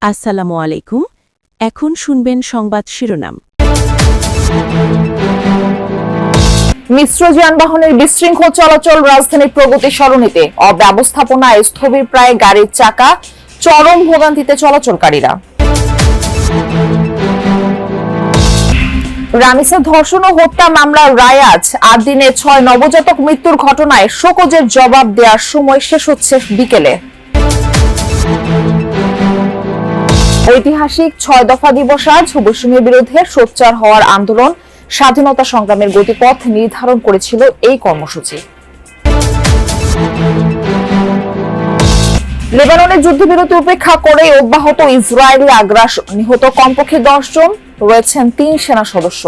আসসালামু আলাইকুম। এখন শুনবেন সংবাদ শিরোনাম। মিশ্র যানবাহনের বিশৃঙ্খল চলাচল রাজধানীর প্রগতি সরণিতে, অব্যবস্থাপনায় স্থবির প্রায় গাড়ির চাকা, চরম ভোগান্তিতে চলাচলকারীরা। রামিসা ধর্ষণ ও হত্যা মামলার রায় আজ। ৮ দিনে ৬ নবজাতক মৃত্যুর ঘটনায় শোকজের জবাব দেওয়ার সময় শেষ হচ্ছে বিকেলে। ঐতিহাসিক ৬ দফা দিবস আজ। বৈষম্যের বিরুদ্ধে সোচ্চার হওয়ার আন্দোলন, স্বাধীনতা সংগ্রামের গতিপথ নির্ধারণ করেছিল এই কর্মসূচি। লেবাননের যুদ্ধবিরতি উপেক্ষা করে অব্যাহত ইসরায়েলি আগ্রাসন, নিহত কমপক্ষে ১০ জন, রয়েছেন ৩ সেনা সদস্য।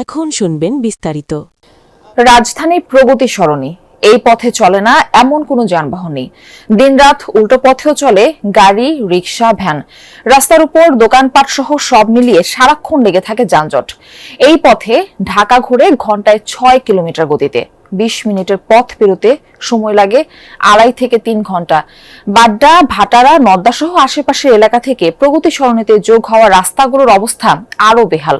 এখন শুনবেন বিস্তারিত। রাজধানী প্রগতি সরণি, এই পথে চলে না এমন কোনো যানবাহন নেই। দিনরাত উল্টো পথেও চলে গাড়ি, রিকশা, ভ্যান। রাস্তার উপর দোকানপাট সহ সব মিলিয়ে সারাক্ষণ লেগে থাকে যানজট। এই পথে ঢাকা ঘুরে ঘন্টায় ৬ কিলোমিটার গতিতে ২০ মিনিটের পথ পেরোতে সময় লাগে ২.৫ থেকে ৩ ঘন্টা। বাড্ডা, ভাটারা, নদ্দা সহ আশেপাশের এলাকা থেকে প্রগতি সরণিতে যোগ হওয়া রাস্তাগুলোর অবস্থা আরো বেহাল।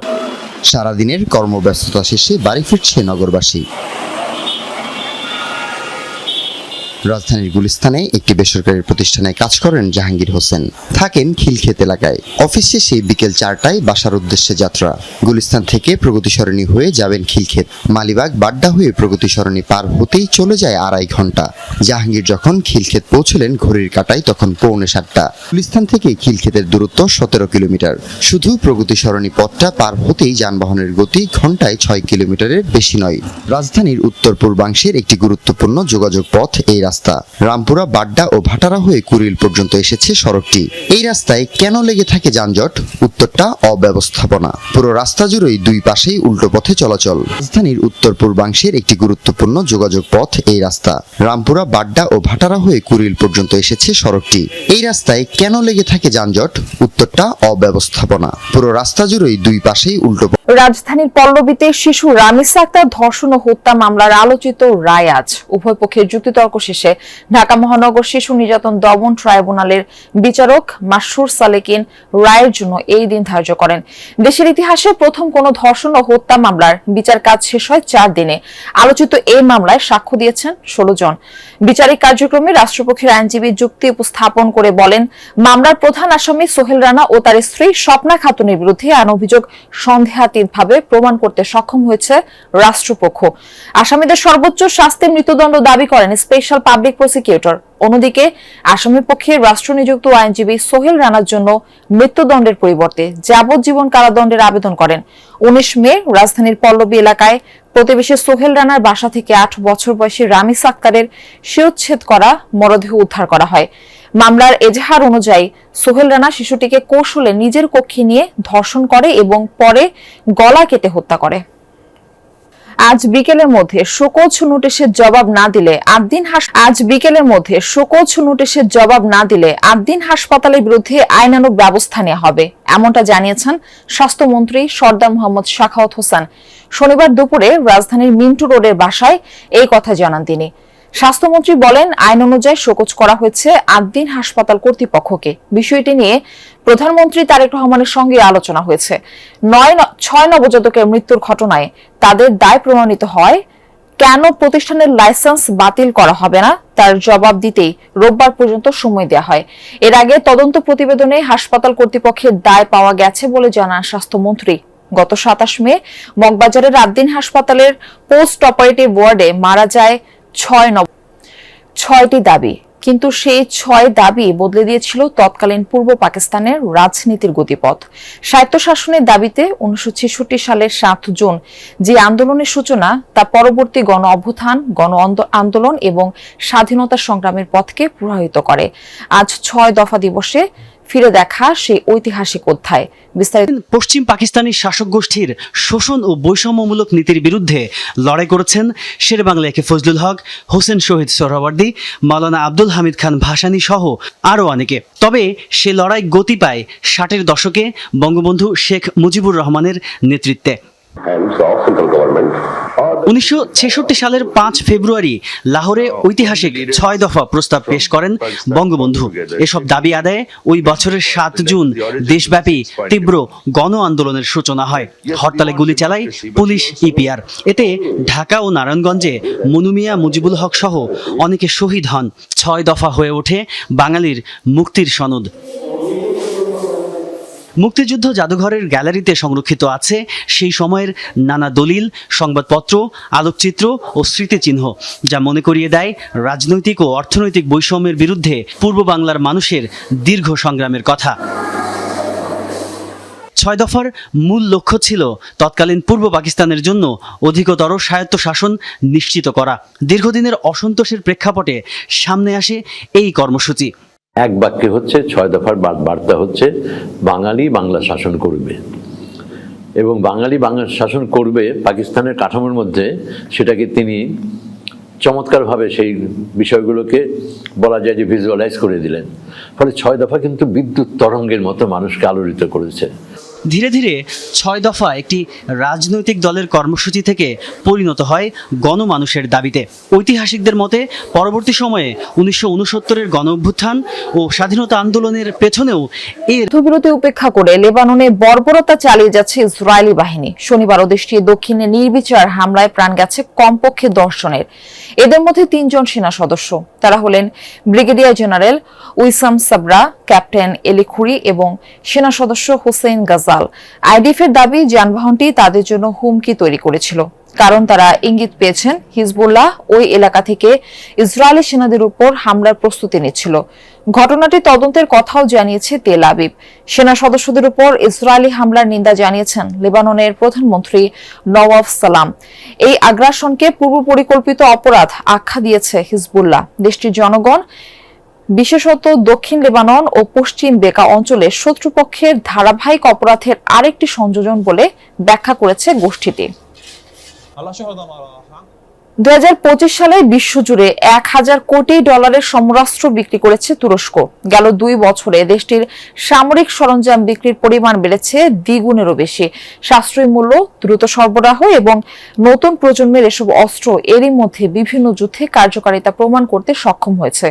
সারাদিনের কর্মব্যস্ততা শেষে বাড়ি ফিরছে নগরবাসী। রাজধানীর গুলিস্তানে একটি বেসরকারি প্রতিষ্ঠানে কাজ করেন জাহাঙ্গীর হোসেন। থাকেন খিলক্ষেত এলাকায়। অফিস শেষে বিকেল ৪টায় বাসার উদ্দেশ্যে যাত্রা। গুলিস্তান থেকে প্রগতি সরণি হয়ে যাবেন খিলক্ষেত। মালিবাগ, বাড্ডা হয়ে প্রগতি সরণি পার হতেই চলে যায় ২.৫ ঘন্টা। জাহাঙ্গীর যখন খিলক্ষেত পৌঁছলেন ঘড়ির কাঁটায় তখন ৬:৩০। গুলিস্তান থেকে খিলক্ষেতের দূরত্ব ১৭ কিলোমিটার। শুধু প্রগতি সরণি পথটা পার হতেই যানবাহনের গতি ঘন্টায় ৬ কিলোমিটারের বেশি নয়। রাজধানীর উত্তর পূর্বাংশের একটি গুরুত্বপূর্ণ যোগাযোগ পথ এই রাস্তা। রামপুরা, বাড্ডা ও ভাটারা হয়ে কুড়িল পর্যন্ত এসেছে সড়কটি। এই রাস্তায় কেন লেগে থাকে যানজট? উত্তরটা অব্যবস্থাপনা। পুরো রাস্তা জুড়েই দুই পাশেই উল্টো পথে চলাচল। রাজধানীর উত্তর পূর্বাংশের একটি গুরুত্বপূর্ণ যোগাযোগ পথ এই রাস্তা। রামপুরা, বাড্ডা ও ভাটারা হয়ে কুড়িল পর্যন্ত এসেছে সড়কটি। এই রাস্তায় কেন লেগে থাকে যানজট? উত্তরটা অব্যবস্থাপনা। পুরো রাস্তা জুড়েই দুই পাশেই উল্টো। রাজধানীর পল্লবীতে শিশু রামিসা আক্তার ধর্ষণ ও হত্যা মামলার আলোচিত রায় আজ। উভয় পক্ষের যুক্তিতর্ক শেষে ঢাকা মহানগর শিশু নির্যাতন দমন ট্রাইব্যুনালের বিচারক মাসুর সালেকিন রায়ের জন্য এই দিন ধার্য করেন। দেশের ইতিহাসে প্রথম কোনো ধর্ষণ ও হত্যা মামলার বিচার কাজ শেষ হয় ৪ দিনে। আলোচিত এই মামলায় সাক্ষ্য দিয়েছেন ১৬ জন। বিচারিক কার্যক্রমে রাষ্ট্রপক্ষের আইনজীবী যুক্তি উপস্থাপন করে বলেন, মামলার প্রধান আসামি সোহেল রানা ও তার স্ত্রী স্বপ্না খাতুনের বিরুদ্ধে আইন অভিযোগ সন্দেহাতীতভাবে প্রমাণ করতে সক্ষম হয়েছে রাষ্ট্রপক্ষ। আসামিদের সর্বোচ্চ শাস্তির মৃত্যুদণ্ড দাবি করেন স্পেশাল পাবলিক প্রসিকিউটর। অন্যদিকে আসামি পক্ষের রাষ্ট্রনিযুক্ত আইনজীবী সোহেল রানার জন্য মৃত্যুদণ্ডের পরিবর্তে যাবজ্জীবন কারাদণ্ডের আবেদন করেন। ১৯ মে রাজধানীর পল্লবী এলাকায় প্রতিবেশী সোহেল রানার বাসা থেকে ৮ বছর বয়সী রামিসা আক্তারের শিরচ্ছেদ করা মরদেহ উদ্ধার করা হয়। মামলার এজাহার অনুযায়ী সোহেল রানা শিশুটিকে কৌশলে নিজের কক্ষে নিয়ে ধর্ষণ করে এবং পরে গলা কেটে হত্যা করে। আজ বিকেলের মধ্যে শোকজ নোটিশের জবাব না দিলে ৮ দিন হাসপাতালের বিরুদ্ধে আইনানুগ ব্যবস্থা নেওয়া হবে, এমনটা জানিয়েছেন স্বাস্থ্যমন্ত্রী সরদার মোহাম্মদ সাখাওয়াত হোসেন। শনিবার দুপুরে রাজধানীর মিন্টু রোডের বাসায় এই কথা জানান তিনি। স্বাস্থ্যমন্ত্রী বলেন, আইন অনুযায়ী শোকজ করা হয়েছে ৮ দিন হাসপাতাল কর্তৃপক্ষকে। বিষয়টি নিয়ে প্রধানমন্ত্রী তারেক রহমানের সঙ্গে আলোচনা হয়েছে। ৬ নবজাতকের মৃত্যুর ঘটনায় তাদের দায় প্রমাণিত হয়। কেন প্রতিষ্ঠানের লাইসেন্স বাতিল করা হবে না তার জবাব দিতেই রোববার পর্যন্ত সময় দেওয়া হয়। এর আগে তদন্ত প্রতিবেদনে হাসপাতাল কর্তৃপক্ষের দায় পাওয়া গেছে বলে জানান স্বাস্থ্যমন্ত্রী। গত ২৭ মে মগবাজারের ৮ দিন হাসপাতালের পোস্ট অপারেটিভ ওয়ার্ডে মারা যায় ৬টি দাবি, কিন্তু সেই ৬ দাবি বদলে দিয়েছিল তৎকালীন পূর্ব পাকিস্তানের রাজনীতির গতিপথ। স্বায়ত্তশাসনের দাবিতে ১৯৬৬ সালের ৭ জুন যে আন্দোলনের সূচনা, তা পরবর্তী গণ অভ্যুত্থান, গণ আন্দোলন এবং স্বাধীনতা সংগ্রামের পথকে প্রভাবিত করে। আজ ৬ দফা দিবসে ফিরে দেখা সেই ঐতিহাসিক অধ্যায়। বিস্তারিত। পশ্চিম পাকিস্তানি শাসক গোষ্ঠীর শোষণ ও বৈষম্যমূলক নীতির বিরুদ্ধে লড়াই করেছেন শেরেবাংলা একে ফজলুল হক, হোসেন শহীদ সোহরাওয়ার্দী, মাওলানা আব্দুল হামিদ খান ভাসানী সহ আরও অনেকে। তবে সে লড়াই গতি পায় ৬০-এর দশকে বঙ্গবন্ধু শেখ মুজিবুর রহমানের নেতৃত্বে। hands of central government or the 1966 সালের 5 ফেব্রুয়ারি লাহোরে ঐতিহাসিক 6 দফা প্রস্তাব পেশ করেন বঙ্গবন্ধু। এসব দাবি আদায়ে ওই বছরের 7 জুন দেশব্যাপী তীব্র গণ আন্দোলনের সূচনা হয়। হরতালে গুলি চালায় পুলিশ, ইপিআর। এতে ঢাকা ও নারায়ণগঞ্জে মনু মিয়া, মুজিবুল হক সহ অনেকে শহীদ হন। 6 দফা হয়ে ওঠে বাঙালির মুক্তির সনদ। মুক্তিযুদ্ধ জাদুঘরের গ্যালারিতে সংরক্ষিত আছে সেই সময়ের নানা দলিল, সংবাদপত্র, আলোকচিত্র ও স্মৃতিচিহ্ন, যা মনে করিয়ে দেয় রাজনৈতিক ও অর্থনৈতিক বৈষম্যের বিরুদ্ধে পূর্ব বাংলার মানুষের দীর্ঘ সংগ্রামের কথা। 6 দফার মূল লক্ষ্য ছিল তৎকালীন পূর্ব পাকিস্তানের জন্য অধিকতর স্বায়ত্তশাসন নিশ্চিত করা। দীর্ঘদিনের অসন্তোষের প্রেক্ষাপটে সামনে আসে এই কর্মসূচি। এক বাক্যে হচ্ছে 6 দফার বার্তা হচ্ছে বাঙালি বাংলা শাসন করবে, এবং বাঙালি বাংলা শাসন করবে পাকিস্তানের কাঠামোর মধ্যে। সেটাকে তিনি চমৎকারভাবে সেই বিষয়গুলোকে বলা যায় যে ভিজুয়ালাইজ করে দিলেন। ফলে 6 দফা কিন্তু বিদ্যুৎ তরঙ্গের মতো মানুষকে আলোড়িত করেছে। ধীরে ধীরে 6 দফা একটি রাজনৈতিক দলের কর্মসূচি থেকে পরিণত হয় গণমানুষের দাবিতে। ঐতিহাসিকদের মতে পরবর্তী সময়ে 1969-এর গণ অভ্যুত্থান ও স্বাধীনতা আন্দোলনের পেছনেও এর যুদ্ধবিরতি উপেক্ষা করে লেবাননে বর্বরতা চালিয়ে যাচ্ছে ইসরায়েলি বাহিনী। শনিবারও দেশটির দক্ষিণে নির্বিচার হামলায় প্রাণ গেছে কমপক্ষে 10 জনের। এদের মধ্যে 3 জন সেনা সদস্য। তারা হলেন ব্রিগেডিয়ার জেনারেল উইসাম সাবরা, ক্যাপ্টেন এলি খুরি এবং সেনা সদস্য হোসেন গাজাল। আইডিএফের দাবি যানবাহনটি তাদের জন্য হুমকি তৈরি করেছিল, কারণ তারা ইঙ্গিত পেয়েছেন হিজবুল্লাহ ওই এলাকা থেকে ইসরায়েলি সেনাদের উপর হামলার প্রস্তুতি নিচ্ছিল। ঘটনাটি তদন্তের কথাও জানিয়েছে তেল আবিব। সেনা সদস্যদের উপর ইসরায়েলি হামলার নিন্দা জানিয়েছেন লেবাননের প্রধানমন্ত্রী নওয়াফ সালাম। এই আগ্রাসনকে পূর্ব পরিকল্পিত অপরাধ আখ্যা দিয়েছে হিজবুল্লাহ। দেশটির জনগণ, বিশেষত দক্ষিণ লেবানন ও পশ্চিম বেকা অঞ্চলে শত্রুপক্ষের ধারাবাহিক অপরাধের আরেকটি সংযোজন বলে ব্যাখ্যা করেছে গোষ্ঠীটি। 2025 সালে বিশ্বজুড়ে 1000 কোটি ডলারের সমরাস্ত্র বিক্রি করেছে তুরস্ক। গেল 2 বছরে দেশটির সামরিক সরঞ্জাম বিক্রির পরিমাণ বেড়েছে দ্বিগুণেরও বেশি। সাশ্রয়ী মূল্য, দ্রুত সরবরাহ এবং নতুন প্রজন্মের এসব অস্ত্র এরই মধ্যে বিভিন্ন যুদ্ধে কার্যকারিতা প্রমাণ করতে সক্ষম হয়েছে।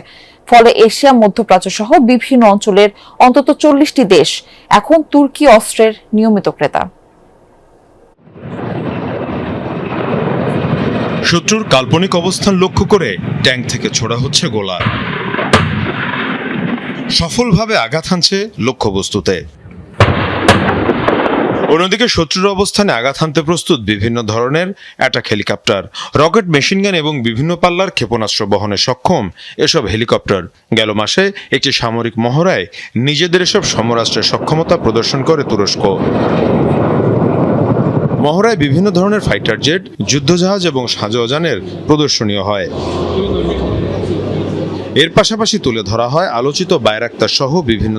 ফলে এশিয়া, মধ্যপ্রাচ্য সহ বিভিন্ন অঞ্চলের অন্তত 40টি দেশ এখন তুর্কি অস্ত্রের নিয়মিত ক্রেতা। শত্রুর কাল্পনিক অবস্থান লক্ষ্য করে ট্যাঙ্ক থেকে ছোড়া হচ্ছে গোলা। সফলভাবে আঘাত হানছে লক্ষ্যবস্তুতে। অন্যদিকে শত্রুর অবস্থানে আঘাত হানতে প্রস্তুত বিভিন্ন ধরনের অ্যাটাক হেলিকপ্টার, রকেট, মেশিনগান এবং বিভিন্ন পাল্লার ক্ষেপণাস্ত্র বহনে সক্ষম এসব হেলিকপ্টার গেল মাসে একটি সামরিক মহড়ায় নিজেদের এসব সমরাস্ত্রের সক্ষমতা প্রদর্শন করে তুরস্ক। মহড়ায় বিভিন্ন ধরনের ফাইটার জেট, যুদ্ধজাহাজ এবং সাজোয়াজানের প্রদর্শনীয় হয়। এর পাশাপাশি তুলে ধরা হয় আলোচিত বায়রাক্তার সহ বিভিন্ন